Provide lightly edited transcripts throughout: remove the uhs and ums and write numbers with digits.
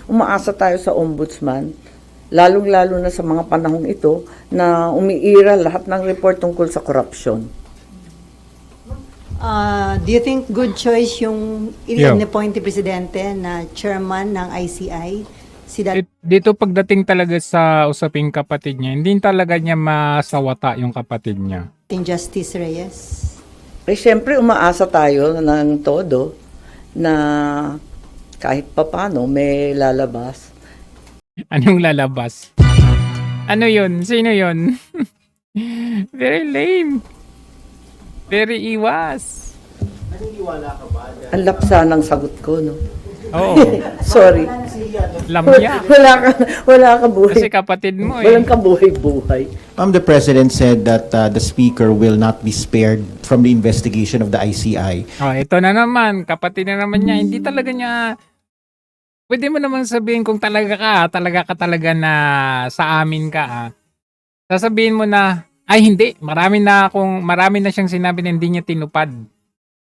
Umaasa tayo sa ombudsman, lalong-lalo na sa mga panahong ito na umiira lahat ng report tungkol sa korupsyon. Do you think good choice yung Yeah. in-appoint ni Presidente na chairman ng ICI? Si Dito pagdating talaga sa usaping kapatid niya, hindi talaga niya masawata yung kapatid niya. dating Justice Reyes? Eh, siyempre, umaasa tayo ng todo na kahit papano may lalabas. Anong lalabas? Ano yun? Sino yun? Very lame. Very iwas. Ang lapsa ng sagot ko, no? Oo. Sorry. Lamya. Wala ka buhay. Kasi kapatid mo eh. Walang kabuhay-buhay. The President said that the Speaker will not be spared from the investigation of the ICI. Oh, ito na naman. Kapatid na naman niya. Hindi talaga niya... Pwede mo naman sabihin kung talaga ka na sa amin ka. Sasabihin mo na, ay hindi, marami na siyang sinabi na hindi niya tinupad.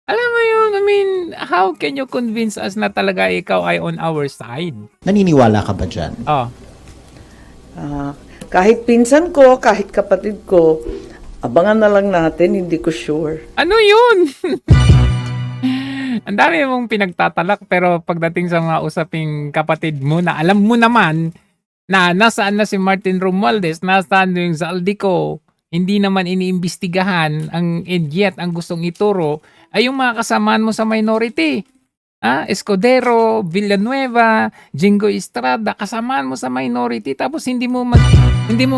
Alam mo yun, I mean, how can you convince us na talaga ikaw ay on our side? Naniniwala ka ba dyan? Oh, Kahit pinsan ko, kahit kapatid ko, abangan na lang natin, hindi ko sure. ano yun? Ang dami mong pinagtatalak pero pagdating sa mga usaping kapatid mo na alam mo naman na nasaan na si Martin Romualdez, nasaan yung Zaldico, hindi naman iniimbestigahan and yet ang gustong ituro ay yung mga kasamaan mo sa minority. Escudero, Villanueva, Jingo Estrada, kasamaan mo sa minority tapos hindi mo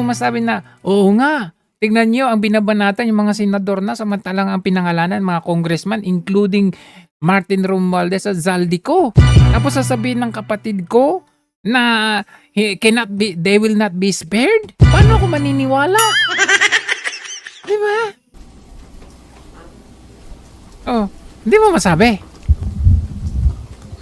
masabi na, oo nga, tignan nyo ang binabanatan yung mga senador na samantalang ang pinangalanan mga congressman including Martin Romualdez at Zaldico. Tapos sasabihin ng kapatid ko na they will not be spared? Paano ako maniniwala? Di ba? Oh, hindi mo masabi.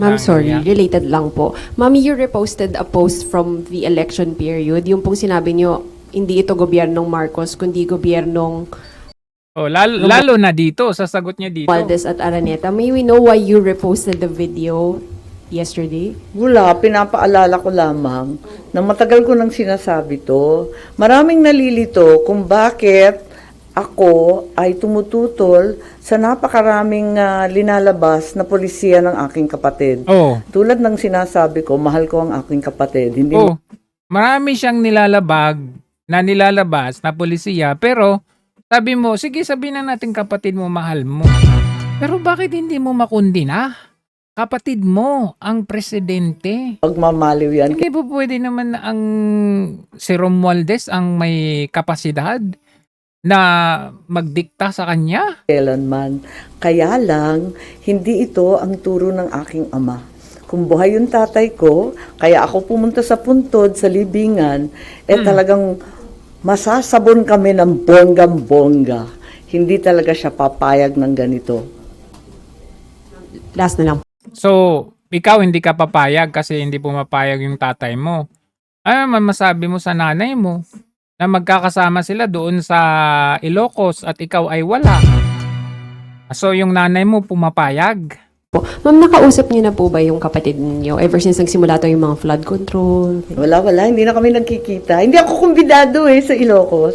Ma'am, sorry, Yeah. related lang po. Ma'am, you reposted a post from the election period. Yung pong sinabi nyo, hindi ito gobyernong Marcos, kundi gobyernong Oh, lalo na dito, sasagot niya dito. Valdez at Araneta. May we know why you reposted the video yesterday? Wala, pinapaalala ko lamang na matagal ko nang sinasabi to. Maraming nalilito kung bakit ako ay tumututol sa napakaraming linalabas na polisiya ng aking kapatid. Oh. Tulad ng sinasabi ko, mahal ko ang aking kapatid. Hindi Oh, marami siyang nilalabas na polisiya, pero sabi mo, sige sabihin na natin kapatid mo, mahal mo. Pero bakit hindi mo makundina? Kapatid mo, ang presidente. magmamaliw yan. Hindi po pwede naman ang si Romualdez ang may kapasidad na magdikta sa kanya? Kailanman. Kaya lang, hindi ito ang turo ng aking ama. Kung buhay yung tatay ko, kaya ako pumunta sa puntod, sa libingan, talagang masasabon kami ng bonggang-bongga. Hindi talaga siya papayag ng ganito. Last na lang. So, ikaw hindi ka papayag kasi hindi pumapayag yung tatay mo. Ano man masabi mo sa nanay mo na magkakasama sila doon sa Ilocos at ikaw ay wala? So, yung nanay mo pumapayag? Ma'am, nakausap niyo na po ba yung kapatid niyo ever since nagsimula to yung mga flood control? Wala, hindi na kami nagkikita. Hindi ako kumbidado sa Ilocos.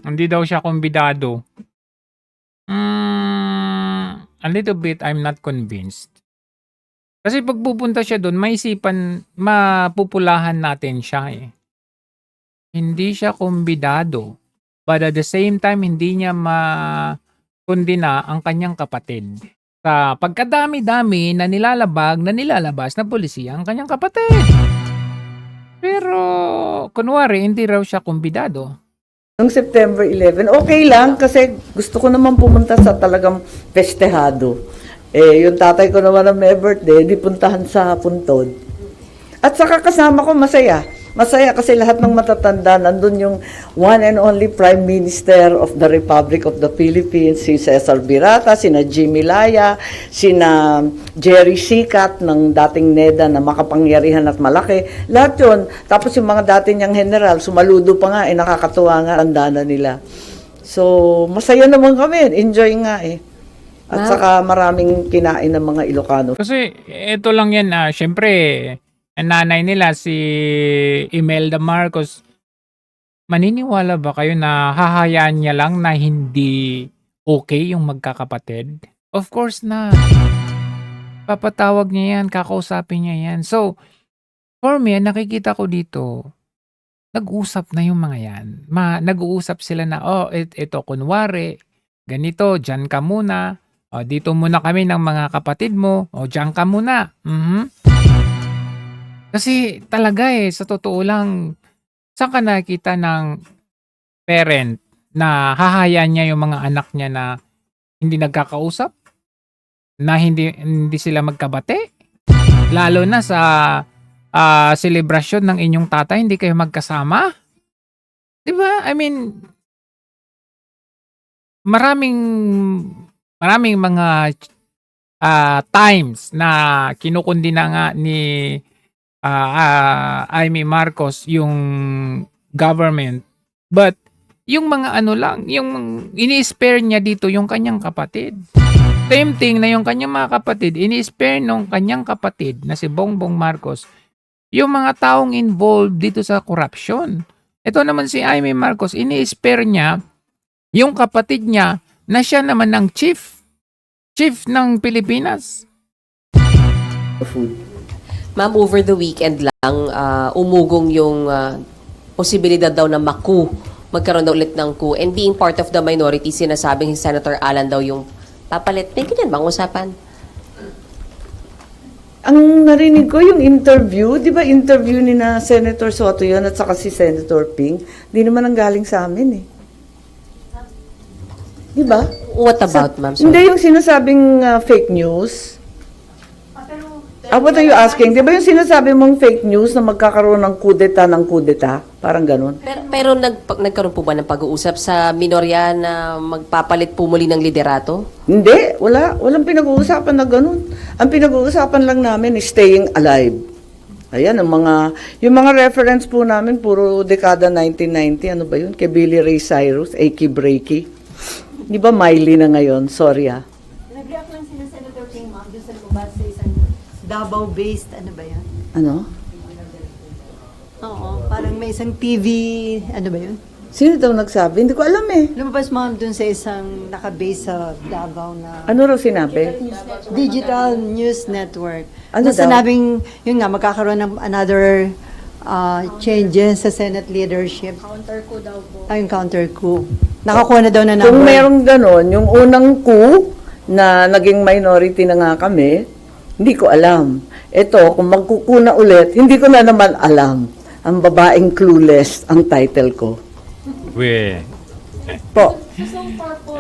Hindi daw siya kumbidado. A little bit, I'm not convinced. Kasi pag pupunta siya doon, mapupulahan natin siya eh. Hindi siya kumbidado. But at the same time, hindi niya makundina ang kanyang kapatid. Sa pagkadami-dami na nilalabas na polisiya ang kanyang kapatid. Pero, kunwari, hindi raw siya kumbidado. Noong September 11, okay lang kasi gusto ko naman pumunta sa talagang festehado. Yung tatay ko naman na may birthday, di puntahan sa puntod. At saka kasama ko masaya. Masaya kasi lahat ng matatanda, nandun yung one and only Prime Minister of the Republic of the Philippines, si Cesar Birata, sina Jimmy Laya, sina Jerry Sikat ng dating NEDA na makapangyarihan at malaki. Lahat yun. Tapos yung mga dati niyang general, sumaludo pa nga, nakakatuwa nga ang dana nila. So, masaya naman kami. Enjoy nga At saka maraming kinain ng mga Ilocano. Kasi ito lang yan, syempre, ang nanay nila si Imelda Marcos, maniniwala ba kayo na hahayaan niya lang na hindi okay yung magkakapatid? Of course na. Papatawag niya yan, kakausapin niya yan. So, for me, nakikita ko dito, nag-usap na yung mga yan. Nag-uusap sila na, ito kunwari, ganito, dyan ka muna. Dito muna kami ng mga kapatid mo. Dyan ka muna. Kasi talaga sa totoo lang, saan ka nakita ng parent na hahayaan niya yung mga anak niya na hindi nagkakausap? Na hindi sila magkabate? Lalo na sa selebrasyon ng inyong tatay, hindi kayo magkasama? Diba? I mean, maraming mga times na kinukundina nga ni Amy Marcos yung government. But yung mga ano lang, yung ini-spare niya dito yung kanyang kapatid. Same thing na yung kanyang mga kapatid, ini-spare nung kanyang kapatid na si Bongbong Marcos yung mga taong involved dito sa corruption. Ito naman si Amy Marcos, ini-spare niya yung kapatid niya na siya naman ng chief ng Pilipinas. Food. Ma'am, over the weekend lang, umugong yung posibilidad daw na magkaroon daw ulit ng coup. And being part of the minority, sinasabing si Senator Alan daw yung papalit. May ganyan bang usapan? Ang narinig ko yung interview, di ba interview ni na Senator Soto yun at saka si Senator Ping, di naman ang galing sa amin eh. Di ba? What about, ma'am? Hindi yung sinasabing fake news. What are you asking? Di ba yung sinasabi mong fake news na magkakaroon ng kudeta ng kudeta? Parang ganun. Pero nagkaroon po ba ng pag-uusap sa minorya na magpapalit po muli ng liderato? Hindi, wala. Walang pinag-uusapan na ganun. Ang pinag-uusapan lang namin is staying alive. Ayan, yung mga reference po namin, puro dekada 1990, ano ba yun? Kay Billy Ray Cyrus, Achy Breaky. Di ba Miley na ngayon? Sorry Nag-react lang si Senator Ping, ma'am, doon sa lumabas sa isang Davao-based, ano ba yan? Ano? Oo, parang may isang TV, ano ba yun? Sino daw nagsabi? Hindi ko alam eh. Lumabas, ma'am, doon sa isang naka-base sa Davao na Ano raw sinabi? Digital News Network. Ano Na daw? sinabing, yun nga, magkakaroon ng another changes sa Senate leadership. Counter-coup daw po. Ay, yung counter-coup. Nakakuha na daw na number. Kung merong ganon, yung unang coup na naging minority na nga kami, hindi ko alam. Ito, kung magkukuna ulit, hindi ko na naman alam. Ang babaeng clueless ang title ko. Po.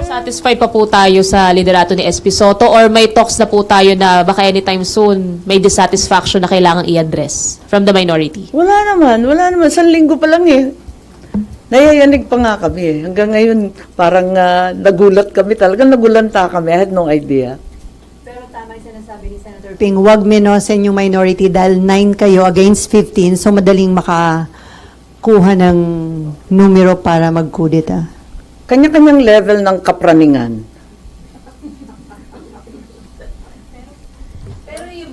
Satisfied pa po tayo sa liderato ni SP Soto or may talks na po tayo na baka anytime soon may dissatisfaction na kailangang i-address from the minority? Wala naman. 1 linggo pa lang eh. Nayayanig pa nga kami eh. Hanggang ngayon, parang nagulat kami. Talagang nagulanta kami. I had no idea. Pero tama yung sinasabi ni Senator Ping, wag minosen yung minority dahil 9 kayo against 15, so madaling makakuha ng numero para magkudeta. Kanya-kanyang level ng kapraningan. Pero you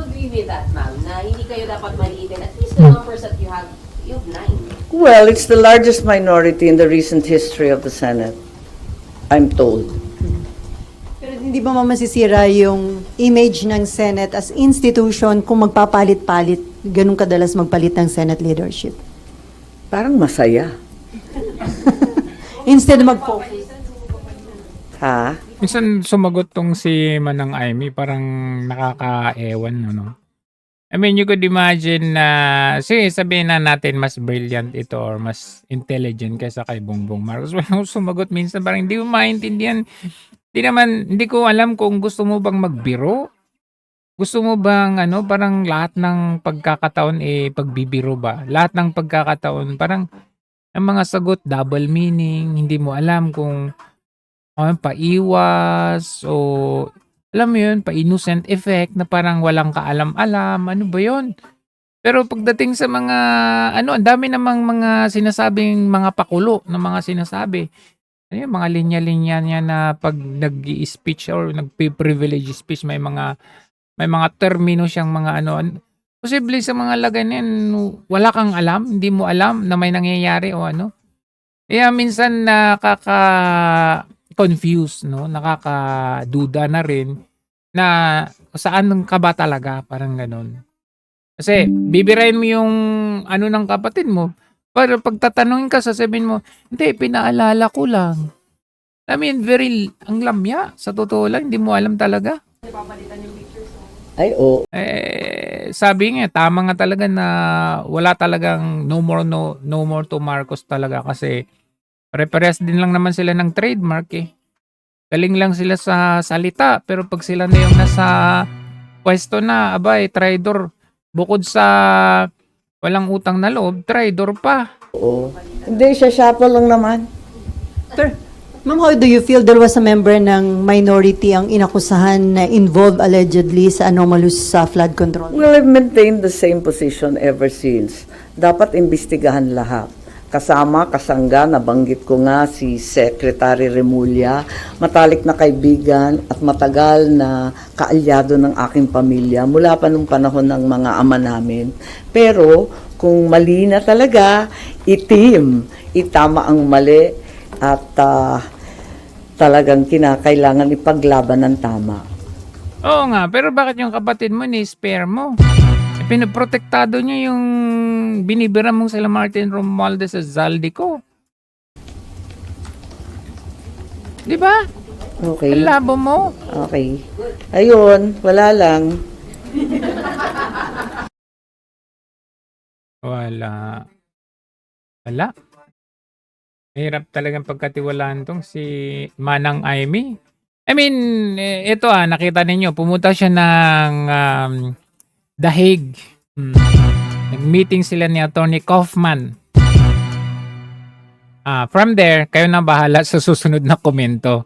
agree with that, ma'am, na hindi kayo dapat maliitin. At least the numbers that you have 9. Well, it's the largest minority in the recent history of the Senate. I'm told. Pero hindi ba masisira yung image ng Senate as institution kung magpapalit-palit, ganun kadalas magpalit ng Senate leadership? Parang masaya. Instead mag-focus. Ha? Minsan sumagot tong si Manang Amy, parang nakakaewan, no? I mean, you could imagine na, sige, sabihin na natin mas brilliant ito or mas intelligent kaysa kay Bongbong Marcos. Well, sumagot minsan, parang hindi mo maintindihan. Hindi ko alam kung gusto mo bang magbiro. Gusto mo bang, parang lahat ng pagkakataon, pagbibiro ba? Lahat ng pagkakataon, parang, ang mga sagot, double meaning, hindi mo alam kung paiwas o alam mo yun, pa-innocent effect na parang walang kaalam-alam, ano ba yun? Pero pagdating sa mga, ang dami namang mga sinasabing mga pakulo na mga sinasabi. ano yung mga linya-linya niya na pag nag-i-speech or nagpi-privilege speech, may mga termino siyang mga ano. Posible sa mga lagay na yan, wala kang alam, hindi mo alam na may nangyayari o ano. Kaya minsan nakaka-confuse, no? Nakakaduda na rin na saan ka ba talaga, parang ganun. Kasi bibirain mo yung ano ng kapatid mo, pero pag tatanungin ka, sasabihin mo, hindi, pinaalala ko lang. I mean, ang lamya. Sa totoo lang, hindi mo alam talaga. Ay, oo. Sabi nga, tama nga talaga na wala talagang no more to Marcos talaga kasi pare-parehas din lang naman sila ng trademark eh. Galing lang sila sa salita, pero pag sila na yung nasa pwesto na, abay, traidor. Bukod sa walang utang na loob, traidor pa. Oo. Hindi, siya shuffle lang naman. Pero, Ma'am, how do you feel there was a member ng minority ang inakusahan na involved allegedly sa anomalous flood control? Well, I've maintained the same position ever since. Dapat imbestigahan lahat. Kasama, kasangga, nabanggit ko nga si Secretary Remulla, matalik na kaibigan at matagal na kaalyado ng aking pamilya mula pa nung panahon ng mga ama namin. Pero kung mali na talaga, itama ang mali at talagang kinakailangan ipaglaban ng tama. Oo nga, pero bakit yung kapatid mo ni-spare mo? Pinoprotektado niya yung binibira mong sila Martin Romualdez sa Zaldico. Di ba? Okay. Ang labo mo. Okay. Ayun, wala lang. Wala. Hirap talagang pagkatiwalaan tong si Manang Aimee. I mean, ito nakita ninyo, pumunta siya ng The Hague. Nag-meeting sila ni Attorney Kaufman. From there, kayo na bahala sa susunod na komento.